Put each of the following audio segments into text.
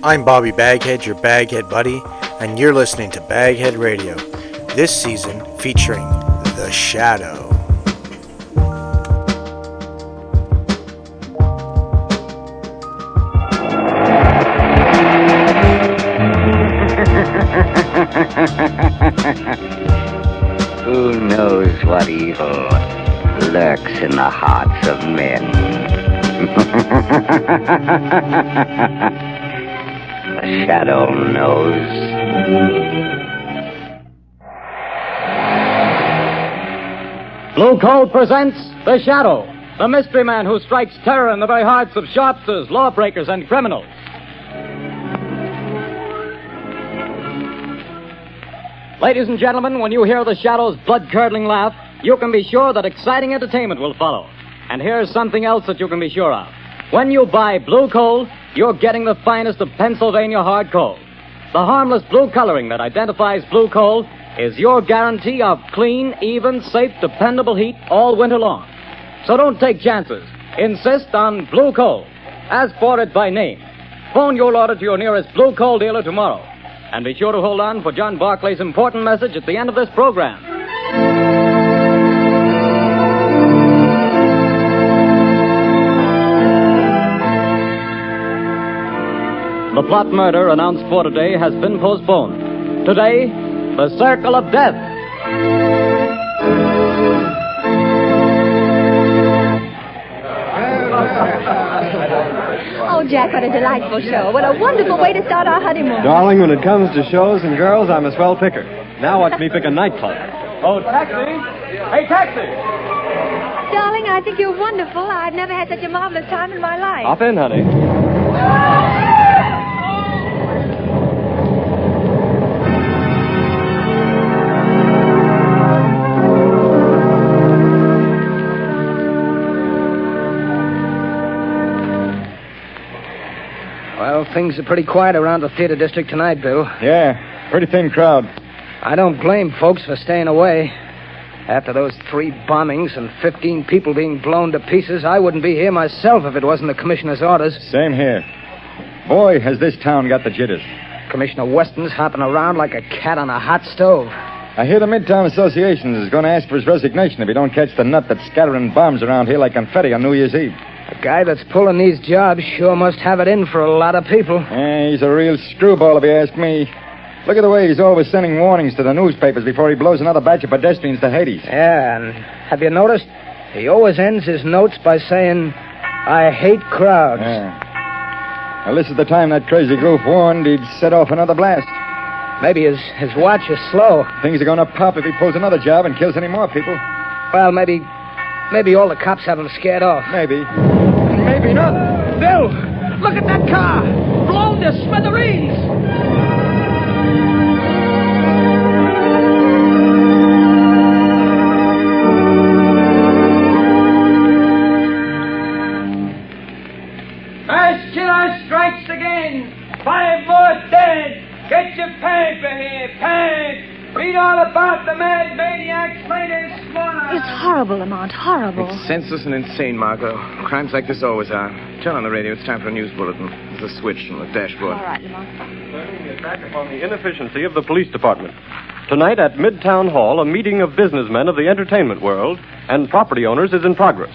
I'm Bobby BagHead, your BagHead buddy, and you're listening to BagHead Radio, this season featuring The Shadow. Who knows what evil lurks in the hearts of men? The Shadow knows. Blue Coal presents The Shadow, the mystery man who strikes terror in the very hearts of sharpsters, lawbreakers, and criminals. Ladies and gentlemen, when you hear The Shadow's blood-curdling laugh, you can be sure that exciting entertainment will follow. And here's something else that you can be sure of. When you buy Blue Coal, you're getting the finest of Pennsylvania hard coal. The harmless blue coloring that identifies Blue Coal is your guarantee of clean, even, safe, dependable heat all winter long. So don't take chances. Insist on Blue Coal. Ask for it by name. Phone your order to your nearest Blue Coal dealer tomorrow. And be sure to hold on for John Barclay's important message at the end of this program. The plot murder announced for today has been postponed. Today, the Circle of Death. Oh, Jack, what a delightful show. What a wonderful way to start our honeymoon. Darling, when it comes to shows and girls, I'm a swell picker. Now watch me pick a nightclub. Oh, taxi! Hey, taxi! Darling, I think you're wonderful. I've never had such a marvelous time in my life. Hop in, honey. Well, things are pretty quiet around the theater district tonight, Bill. Yeah, pretty thin crowd. I don't blame folks for staying away. After those 3 bombings and 15 people being blown to pieces, I wouldn't be here myself if it wasn't the commissioner's orders. Same here. Boy, has this town got the jitters. Commissioner Weston's hopping around like a cat on a hot stove. I hear the Midtown Association is going to ask for his resignation if he don't catch the nut that's scattering bombs around here like confetti on New Year's Eve. The guy that's pulling these jobs sure must have it in for a lot of people. Yeah, he's a real screwball if you ask me. Look at the way he's always sending warnings to the newspapers before he blows another batch of pedestrians to Hades. Yeah, and have you noticed? He always ends his notes by saying, I hate crowds. Yeah. Well, this is the time that crazy goof warned he'd set off another blast. Maybe his watch is slow. Things are going to pop if he pulls another job and kills any more people. Well, maybe all the cops have him scared off. Maybe. Maybe not. Bill, look at that car. Blown to smithereens. Mass killer strikes again. 5 more dead. Get your paper here, pants. Read all about the mad maniac's latest morning. It's horrible, Lamont, horrible. It's senseless and insane, Margot. Crimes like this always are. Turn on the radio. It's time for a news bulletin. There's a switch on the dashboard. All right, Lamont. Turning the attack upon the inefficiency of the police department. Tonight at Midtown Hall, a meeting of businessmen of the entertainment world and property owners is in progress.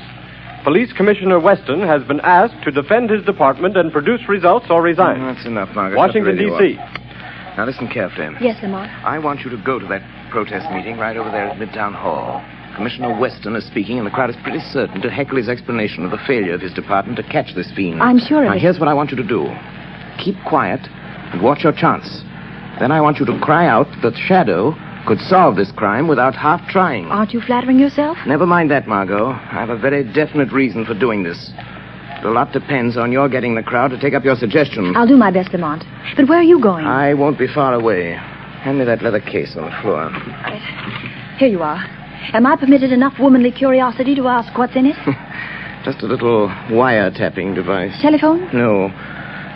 Police Commissioner Weston has been asked to defend his department and produce results or resign. That's enough, Margot. Washington, Shut the radio D.C. off. Now listen carefully. Yes, Lamont. I want you to go to that protest meeting right over there at Midtown Hall. Commissioner Weston is speaking, and the crowd is pretty certain to heckle his explanation of the failure of his department to catch this fiend. I'm sure of Now, it. here's what I want you to do. Keep quiet and watch your chance. Then I want you to cry out that Shadow could solve this crime without half trying. Aren't you flattering yourself? Never mind that, Margot. I have a very definite reason for doing this. But a lot depends on your getting the crowd to take up your suggestion. I'll do my best, Lamont. But where are you going? I won't be far away. Hand me that leather case on the floor. Right. Here you are. Am I permitted enough womanly curiosity to ask what's in it? Just a little wiretapping device. Telephone? No.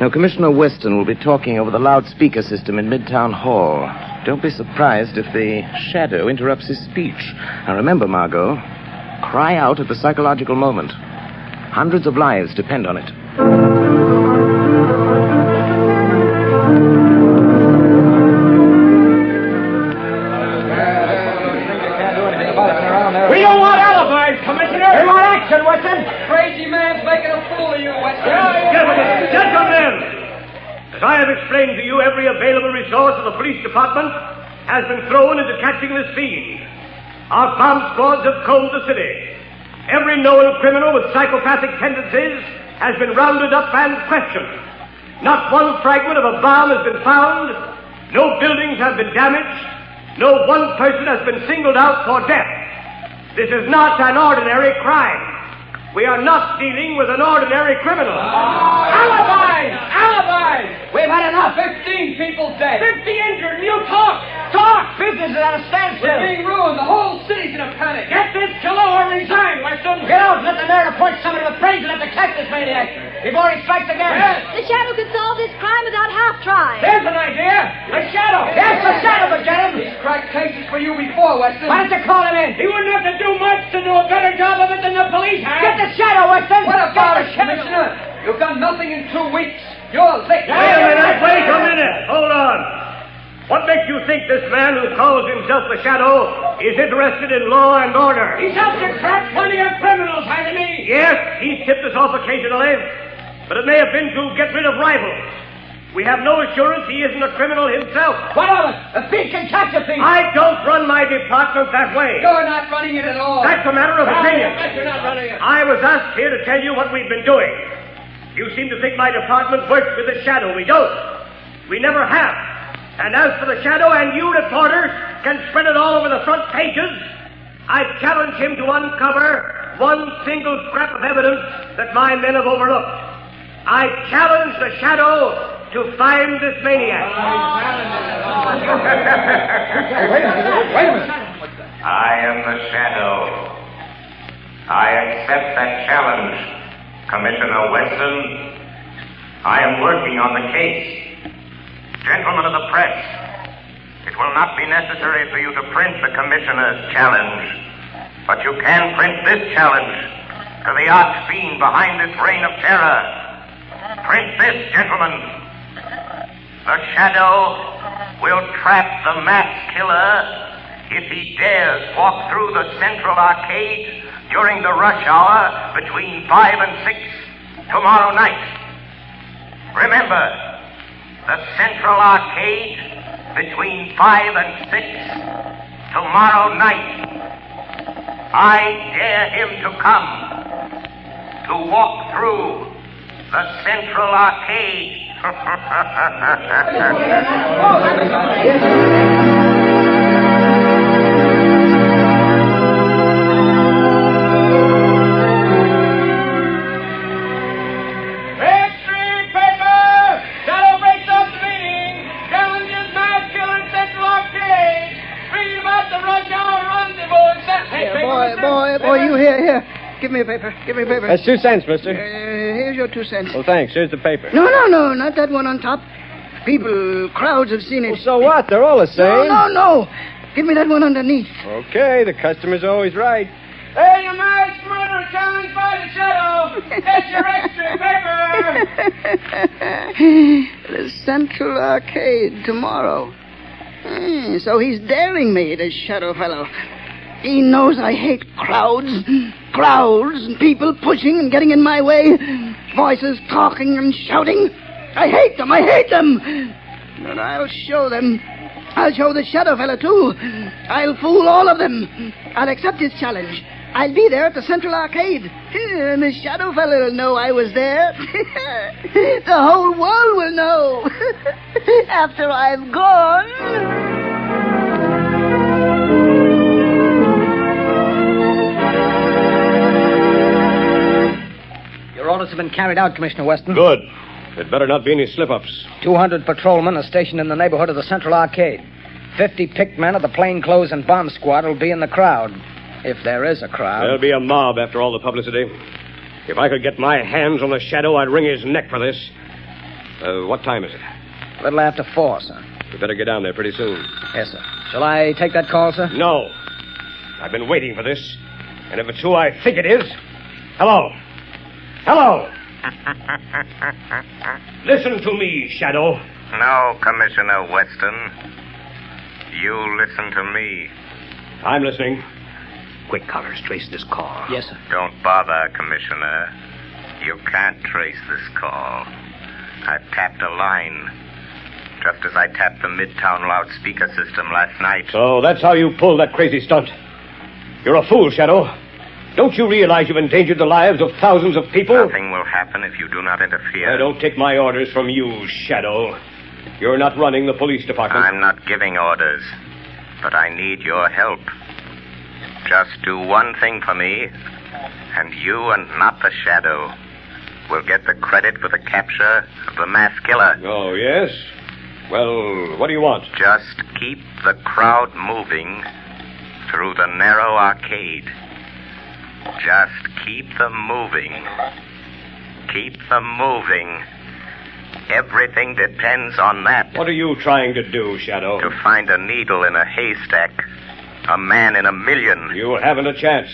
No, Commissioner Weston will be talking over the loudspeaker system in Midtown Hall. Don't be surprised if the Shadow interrupts his speech. Now remember, Margot, cry out at the psychological moment. Hundreds of lives depend on it. for you, Weston. Gentlemen! As I have explained to you, every available resource of the police department has been thrown into catching this fiend. Our bomb squads have combed the city. Every known criminal with psychopathic tendencies has been rounded up and questioned. Not one fragment of a bomb has been found. No buildings have been damaged. No one person has been singled out for death. This is not an ordinary crime. We are not dealing with an ordinary criminal. Alibis! Alibis! We've had enough. 15 people dead. 50 injured, and you talk! Talk! Business is at a standstill. We're being ruined. The whole city's in a panic. Get this killer or resign, Weston. Get out and let the narrator point someone to the praise and have to catch this maniac before he strikes again. Yes. The Shadow could solve this crime without half trying. There's an idea. The Shadow. Yes, the Shadow could get him. He's cracked cases for you before, Weston. Why don't you call him in? He wouldn't have to do much to do a better job of it than the police have. Get the Shadow, Weston. What about it, Commissioner? You've done nothing in 2 weeks. You're licked. Wait a minute. Hold on. What makes you think this man who calls himself the Shadow is interested in law and order? He's helped to trap plenty of criminals, hasn't he? Yes, he's tipped us off occasionally, but it may have been to get rid of rivals. We have no assurance he isn't a criminal himself. What of it? A thief can catch a thief. I don't run my department that way. You're not running it at all. That's a matter of opinion. I bet you're not running it. I was asked here to tell you what we've been doing. You seem to think my department works with the Shadow. We don't. We never have. And as for the Shadow, and you reporters can spread it all over the front pages, I challenge him to uncover one single scrap of evidence that my men have overlooked. I challenge the Shadow to find this maniac. Wait a minute. I am the Shadow. I accept that challenge, Commissioner Weston. I am working on the case. Gentlemen of the press, it will not be necessary for you to print the Commissioner's challenge, but you can print this challenge to the arch-fiend behind this reign of terror. Print this, gentlemen. The Shadow will trap the mass killer if he dares walk through the Central Arcade during the rush hour between 5 and 6 tomorrow night. Remember, the Central Arcade between 5 and 6 tomorrow night. I dare him to come to walk through the Central Arcade. Boy, you here. Give me a paper. That's 2 cents, mister. Here's your 2 cents. Well, thanks. Here's the paper. No, not that one on top. Crowds have seen it. Well, so what? They're all the same. No. Give me that one underneath. Okay, the customer's always right. Hey, you mass murder challenged by the Shadow. That's your extra paper. The Central Arcade tomorrow. So he's daring me, this Shadow fellow. He knows I hate crowds, and people pushing and getting in my way, voices talking and shouting. I hate them. But I'll show them. I'll show the Shadow fella, too. I'll fool all of them. I'll accept his challenge. I'll be there at the Central Arcade. And the Shadow fella will know I was there. The whole world will know. After I've gone. Your orders have been carried out, Commissioner Weston. Good. There'd better not be any slip-ups. 200 patrolmen are stationed in the neighborhood of the Central Arcade. 50 picked men of the plainclothes and bomb squad will be in the crowd. If there is a crowd. There'll be a mob after all the publicity. If I could get my hands on the Shadow, I'd wring his neck for this. What time is it? A little after 4, sir. We better get down there pretty soon. Yes, sir. Shall I take that call, sir? No. I've been waiting for this. And if it's who I think it is... Hello. Listen to me, Shadow. No, Commissioner Weston. You listen to me. I'm listening. Quick, Collars, trace this call. Yes, sir. Don't bother, Commissioner. You can't trace this call. I've tapped a line, just as I tapped the Midtown loudspeaker system last night. So that's how you pulled that crazy stunt. You're a fool, Shadow. Don't you realize you've endangered the lives of thousands of people? Nothing will happen if you do not interfere. I don't take my orders from you, Shadow. You're not running the police department. I'm not giving orders, but I need your help. Just do one thing for me, and you and not the Shadow will get the credit for the capture of the mass killer. Oh, yes? Well, what do you want? Just keep the crowd moving through the narrow arcade. Just keep them moving. Keep them moving. Everything depends on that. What are you trying to do, Shadow? To find a needle in a haystack. A man in a million. You haven't a chance.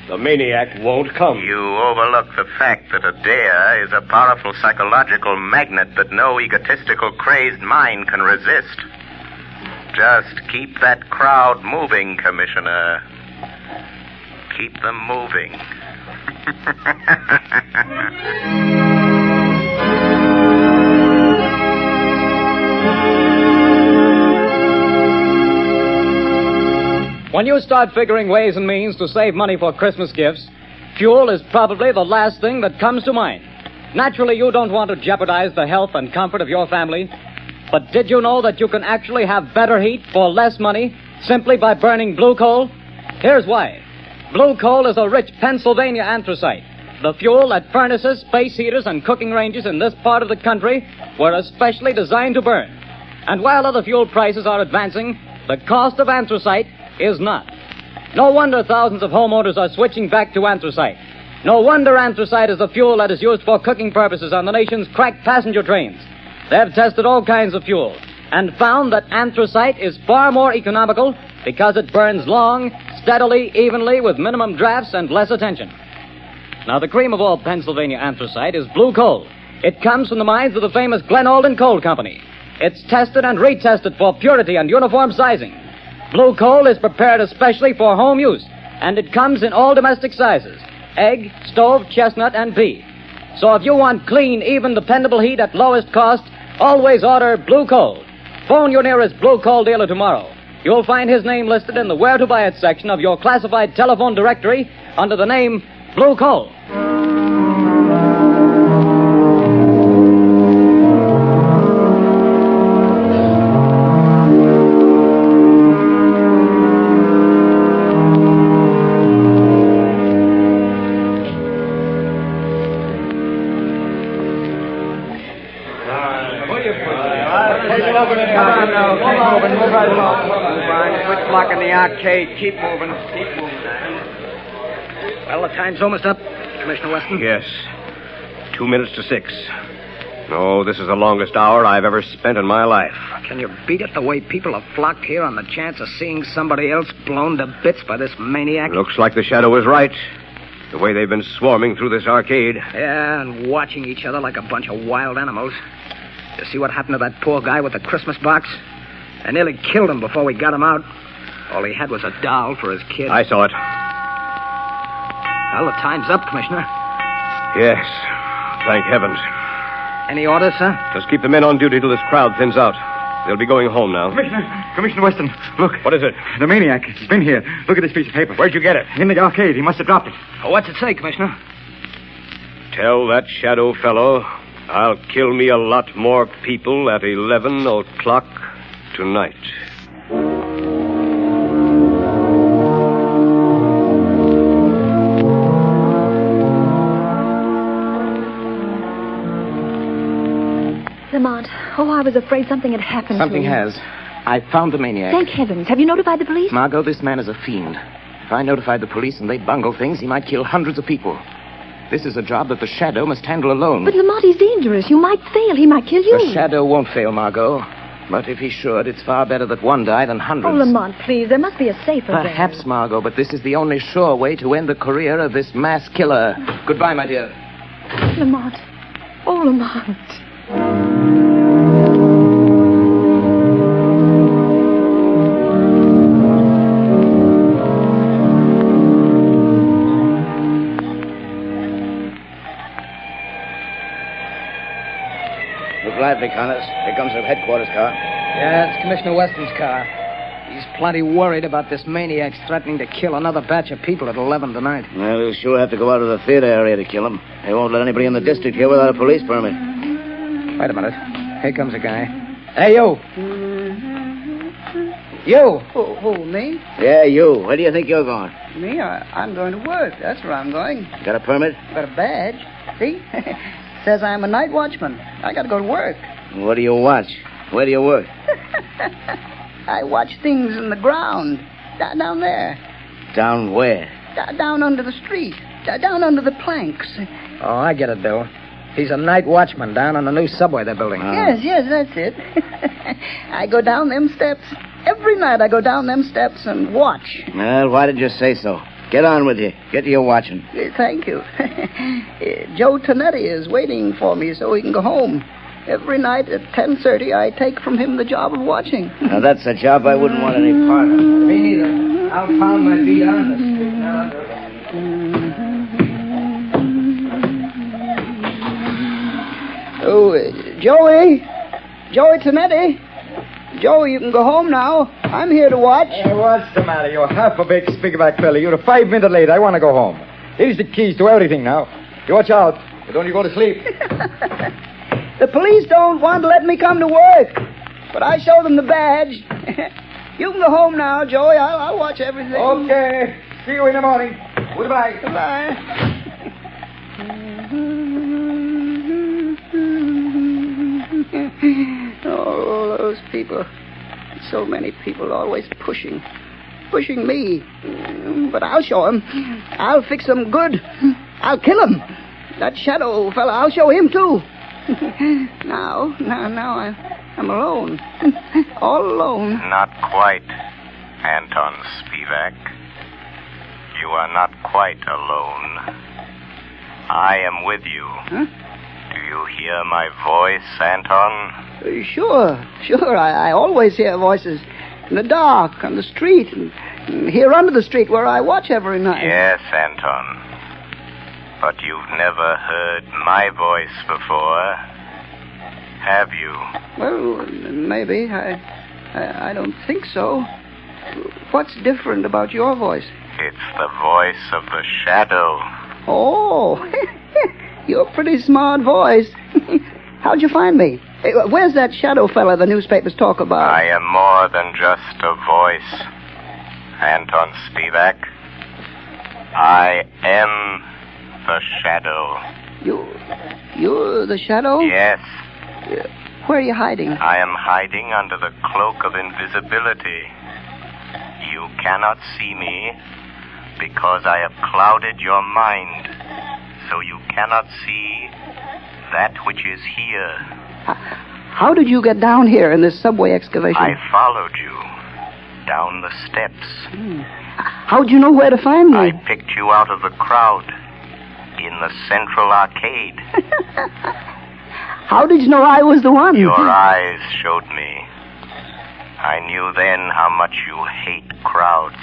The maniac won't come. You overlook the fact that a dare is a powerful psychological magnet that no egotistical, crazed mind can resist. Just keep that crowd moving, Commissioner. Keep them moving. When you start figuring ways and means to save money for Christmas gifts, fuel is probably the last thing that comes to mind. Naturally, you don't want to jeopardize the health and comfort of your family. But did you know that you can actually have better heat for less money simply by burning blue coal? Here's why. Blue coal is a rich Pennsylvania anthracite. The fuel that furnaces, space heaters, and cooking ranges in this part of the country were especially designed to burn. And while other fuel prices are advancing, the cost of anthracite is not. No wonder thousands of homeowners are switching back to anthracite. No wonder anthracite is the fuel that is used for cooking purposes on the nation's crack passenger trains. They've tested all kinds of fuel and found that anthracite is far more economical because it burns long, steadily, evenly, with minimum drafts and less attention. Now, the cream of all Pennsylvania anthracite is blue coal. It comes from the mines of the famous Glen Alden Coal Company. It's tested and retested for purity and uniform sizing. Blue coal is prepared especially for home use, and it comes in all domestic sizes: egg, stove, chestnut, and pea. So if you want clean, even, dependable heat at lowest cost, always order blue coal. Phone your nearest blue coal dealer tomorrow. You'll find his name listed in the Where to Buy It section of your classified telephone directory under the name Blue Coal. Quit blocking the arcade. Keep moving. Well, the time's almost up, Commissioner Weston. Yes. 2 minutes to 6. No, this is the longest hour I've ever spent in my life. Can you beat it the way people have flocked here on the chance of seeing somebody else blown to bits by this maniac? Looks like the Shadow was right. The way they've been swarming through this arcade. Yeah, and watching each other like a bunch of wild animals. You see what happened to that poor guy with the Christmas box? I nearly killed him before we got him out. All he had was a doll for his kid. I saw it. Well, the time's up, Commissioner. Yes. Thank heavens. Any orders, sir? Just keep the men on duty till this crowd thins out. They'll be going home now. Commissioner Weston, look. What is it? The maniac. He's been here. Look at this piece of paper. Where'd you get it? In the arcade. He must have dropped it. Oh, what's it say, Commissioner? Tell that Shadow fellow I'll kill me a lot more people at 11 o'clock tonight. Lamont, I was afraid something had happened Something to him. has. I found the maniac. Thank heavens. Have you notified the police? Margot, this man is a fiend. If I notified the police and they bungled things, he might kill hundreds of people. This is a job that the Shadow must handle alone. But Lamont, he's dangerous. You might fail. He might kill you. The Shadow won't fail, Margot. But if he should, it's far better that one die than hundreds. Oh, Lamont, please. There must be a safer way. Perhaps, Margot, but this is the only sure way to end the career of this mass killer. Goodbye, my dear. Lamont. Oh, Lamont. Look lively, Connors. Here comes the headquarters car. Yeah, it's Commissioner Weston's car. He's plenty worried about this maniac threatening to kill another batch of people at 11 tonight. Well, he'll sure have to go out of the theater area to kill him. They won't let anybody in the district here without a police permit. Wait a minute. Here comes a guy. Hey, you! You! Who, me? Yeah, you. Where do you think you're going? Me? I'm going to work. That's where I'm going. Got a permit? Got a badge. See? Says I'm a night watchman. I got to go to work. What do you watch? Where do you work? I watch things in the ground. Down there. Down where? Down under the street. Down under the planks. Oh, I get it, Bill. He's a night watchman down on the new subway they're building. Yes, that's it. I go down them steps. Every night I go down them steps and watch. Well, why did you say so? Get on with you. Get to your watching. Thank you. Joe Tonetti is waiting for me so he can go home. Every night at 10:30, I take from him the job of watching. Now, that's a job I wouldn't want any part of. Me neither. I'll pound my feet on the street. Oh, Joey Tonetti. Joey, you can go home now. I'm here to watch. Hey, what's the matter? You're half a big speakerback fella. You're 5 minutes late. I want to go home. Here's the keys to everything now. You watch out. But don't you go to sleep. The police don't want to let me come to work. But I show them the badge. You can go home now, Joey. I'll watch everything. Okay. See you in the morning. Goodbye. Goodbye. Oh, those people. So many people always pushing me. But I'll show them. I'll fix them good. I'll kill him. That shadow fella, I'll show him too. Now I'm alone. All alone. Not quite, Anton Spivak. You are not quite alone. I am with you. Huh? Do you hear my voice, Anton? Sure. I always hear voices in the dark, on the street, and here under the street where I watch every night. Yes, Anton. But you've never heard my voice before, have you? Well, maybe. I don't think so. What's different about your voice? It's the voice of the shadow. Oh, you're a pretty smart voice. How'd you find me? Hey, where's that shadow fella the newspapers talk about? I am more than just a voice, Anton Spivak. I am the shadow. You're the shadow? Yes. Where are you hiding? I am hiding under the cloak of invisibility. You cannot see me because I have clouded your mind, so you cannot see that which is here. How did you get down here in this subway excavation? I followed you down the steps. How'd you know where to find me? I picked you out of the crowd in the Central Arcade. How did you know I was the one? Your eyes showed me. I knew then how much you hate crowds.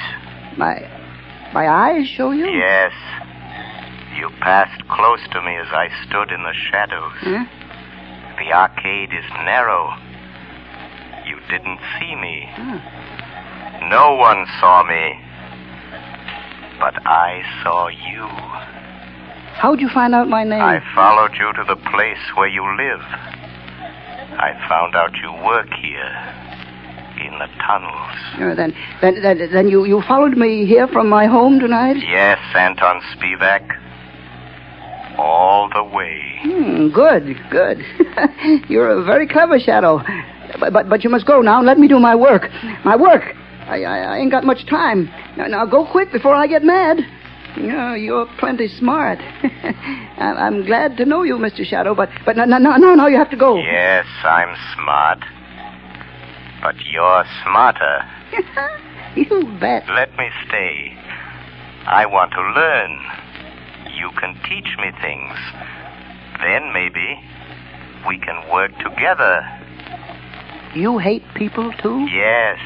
My eyes show you? Yes. You passed close to me as I stood in the shadows. Huh? The arcade is narrow. You didn't see me. No one saw me. But I saw you. How'd you find out my name? I followed you to the place where you live. I found out you work here, in the tunnels. Then you followed me here from my home tonight? Yes, Anton Spivak. All the way. Good. You're a very clever shadow. But you must go now and let me do my work. I ain't got much time. Now go quick before I get mad. You're plenty smart. I'm glad to know you, Mr. Shadow, but no, you have to go. Yes, I'm smart. But you're smarter. You bet. Let me stay. I want to learn. You can teach me things. Then maybe we can work together. You hate people, too? Yes.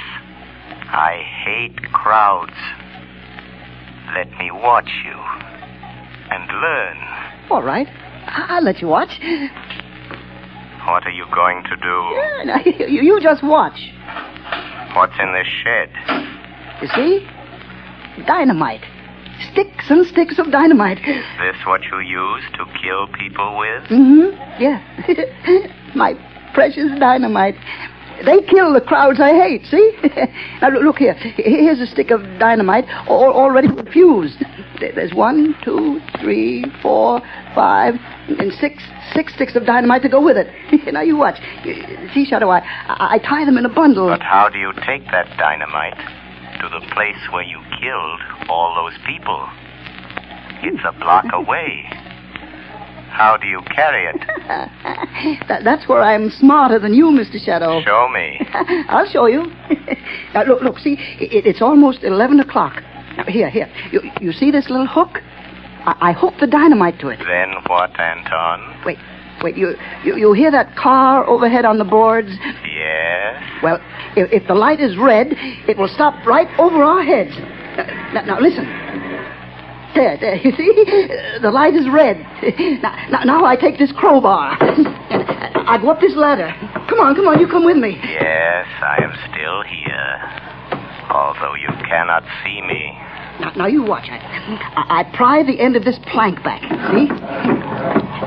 I hate crowds. Let me watch you and learn. All right. I'll let you watch. What are you going to do? Yeah, now, you just watch. What's in this shed? You see? Dynamite. Sticks and sticks of dynamite. Is this what you use to kill people with? Mm-hmm. Yeah. My precious dynamite. They kill the crowds I hate, see? Now, look here. Here's a stick of dynamite already fused. There's 1, 2, 3, 4, 5, and 6 sticks of dynamite to go with it. Now, you watch. See, Shadow, I tie them in a bundle. But how do you take that dynamite to the place where you killed all those people? It's a block away. How do you carry it? That's where I'm smarter than you, Mr. Shadow. Show me. I'll show you. Now, look, see, it's almost 11 o'clock. Now, here. You see this little hook? I hooked the dynamite to it. Then what, Anton? Wait, you hear that car overhead on the boards? Yes? Well, if the light is red, it will stop right over our heads. Now listen. There, you see? The light is red. Now I take this crowbar. And I go up this ladder. Come on, you come with me. Yes, I am still here. Although you cannot see me. Now you watch. I pry the end of this plank back, see?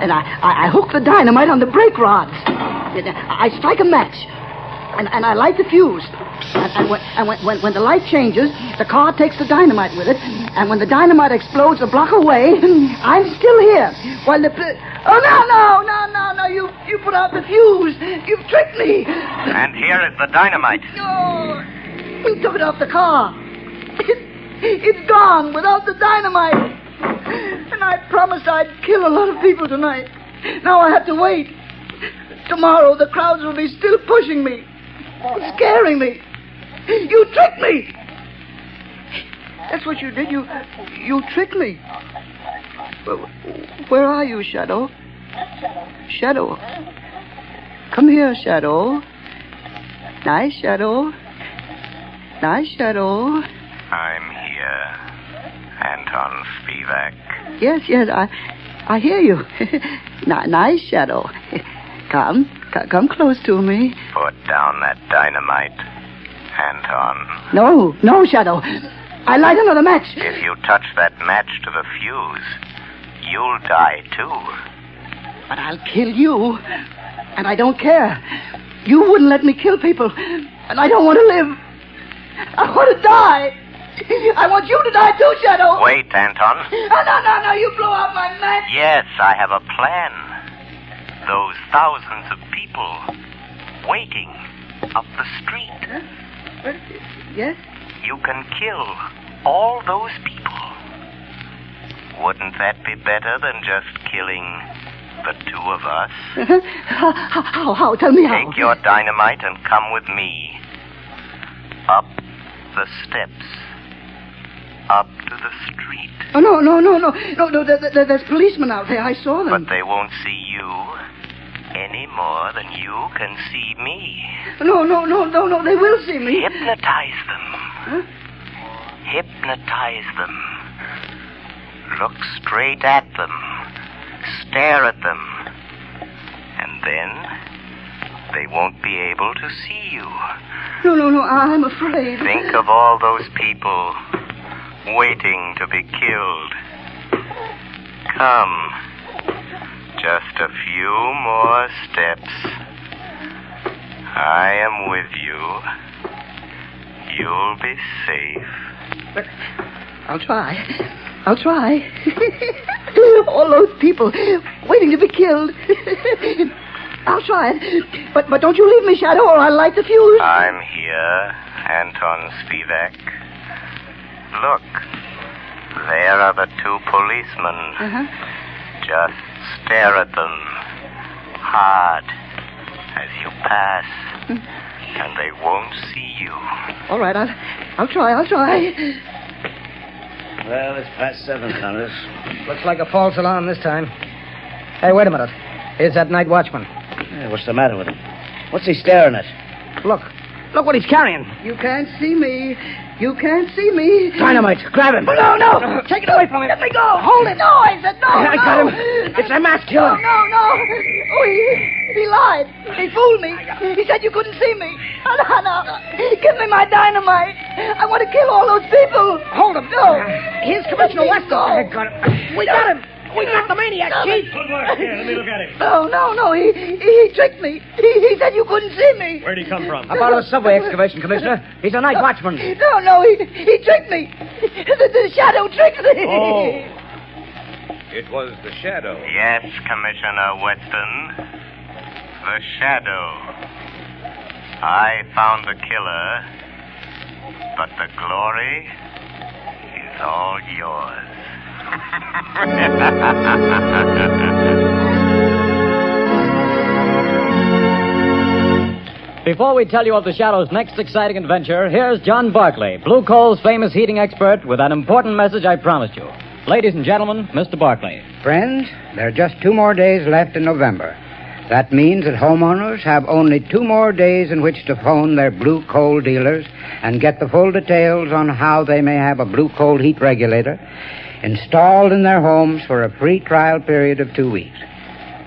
And I hook the dynamite on the brake rods. I strike a match. And I light the fuse. And when the light changes, the car takes the dynamite with it. And when the dynamite explodes a block away, I'm still here. While the... Oh, no, you put out the fuse. You've tricked me. And here is the dynamite. No, you took it off the car. It's gone without the dynamite. And I promised I'd kill a lot of people tonight. Now I have to wait. Tomorrow the crowds will be still pushing me. Scaring me. You tricked me. That's what you did. You tricked me. Where are you, Shadow? Shadow. Come here, Shadow. Nice, Shadow. Nice, Shadow. I'm here, Anton Spivak. Yes, I hear you. Nice, Shadow. Come close to me. Put down that dynamite, Anton. No, Shadow. I light another match. If you touch that match to the fuse, you'll die too. But I'll kill you. And I don't care. You wouldn't let me kill people. And I don't want to live. I want to die. I want you to die too, Shadow. Wait, Anton. No, you blow out my match. Yes, I have a plan. Those thousands of people waiting up the street. Huh? Yes? You can kill all those people. Wouldn't that be better than just killing the two of us? How? Tell me how. Take your dynamite and come with me. Up the steps. Up to the street. Oh, no. There's policemen out there. I saw them. But they won't see you any more than you can see me. No. They will see me. Hypnotize them. Huh? Hypnotize them. Look straight at them. Stare at them. And then they won't be able to see you. No, I'm afraid. Think of all those people waiting to be killed. Come. Just a few more steps. I am with you. You'll be safe. But I'll try. All those people waiting to be killed. I'll try it. But don't you leave me, Shadow, or I'll light the fuse. I'm here, Anton Spivak. Look, there are the two policemen. Uh-huh. Just stare at them hard as you pass, and they won't see you. All right, I'll try. Well, it's past 7, Congress. Looks like a false alarm this time. Hey, wait a minute. Here's that night watchman. Hey, what's the matter with him? What's he staring at? Look what he's carrying. You can't see me. Dynamite, grab him. No. Take it away from him. Let me go. Hold it. No, I said no. I got him. It's a mass killer. No. Oh, he lied. He fooled me. He said you couldn't see me. No. Give me my dynamite. I want to kill all those people. Hold him. No. Here's Commissioner Weston. No. We got him. We got the maniac, Chief. Good work. Here, let me look at him. No. He tricked me. He said you couldn't see me. Where'd he come from? Up out of the subway excavation, Commissioner. He's a night watchman. No. He tricked me. The shadow tricked me. Oh. It was the shadow. Yes, Commissioner Weston. The shadow. I found the killer, but the glory is all yours. Before we tell you of the Shadow's next exciting adventure, here's John Barclay, Blue Coal's famous heating expert, with an important message I promised you. Ladies and gentlemen, Mr. Barclay. Friends, there are just 2 more days left in November. That means that homeowners have only 2 more days in which to phone their Blue Coal dealers and get the full details on how they may have a Blue Coal heat regulator installed in their homes for a free trial period of 2 weeks.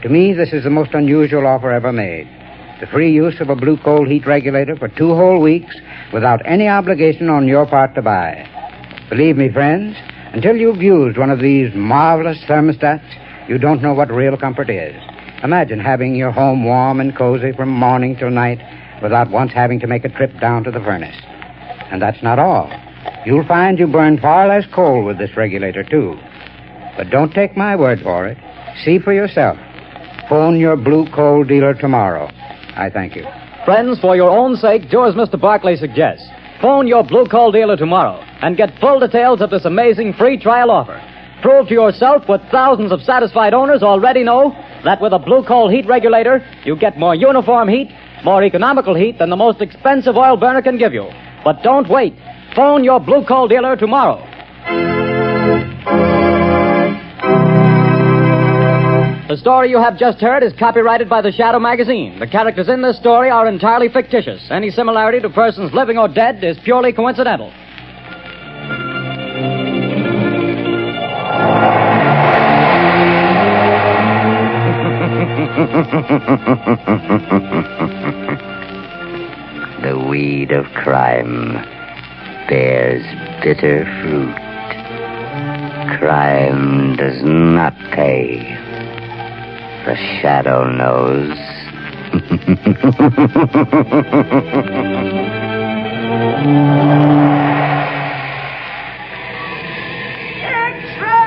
To me, this is the most unusual offer ever made. The free use of a Blue Coal heat regulator for 2 whole weeks without any obligation on your part to buy. Believe me, friends, until you've used one of these marvelous thermostats, you don't know what real comfort is. Imagine having your home warm and cozy from morning till night without once having to make a trip down to the furnace. And that's not all. You'll find you burn far less coal with this regulator, too. But don't take my word for it. See for yourself. Phone your Blue Coal dealer tomorrow. I thank you. Friends, for your own sake, do as Mr. Barclay suggests. Phone your Blue Coal dealer tomorrow and get full details of this amazing free trial offer. Prove to yourself what thousands of satisfied owners already know, that with a Blue Coal heat regulator, you get more uniform heat, more economical heat than the most expensive oil burner can give you. But don't wait. Phone your Blue Coal dealer tomorrow. The story you have just heard is copyrighted by the Shadow magazine. The characters in this story are entirely fictitious. Any similarity to persons living or dead is purely coincidental. The weed of crime bears bitter fruit. Crime does not pay. The shadow knows. Extra!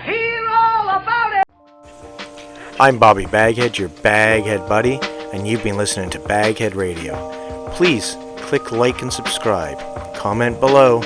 Hear all about it! I'm Bobby BagHead, your BagHead buddy, and you've been listening to BagHead Radio. Please click like and subscribe. Comment below.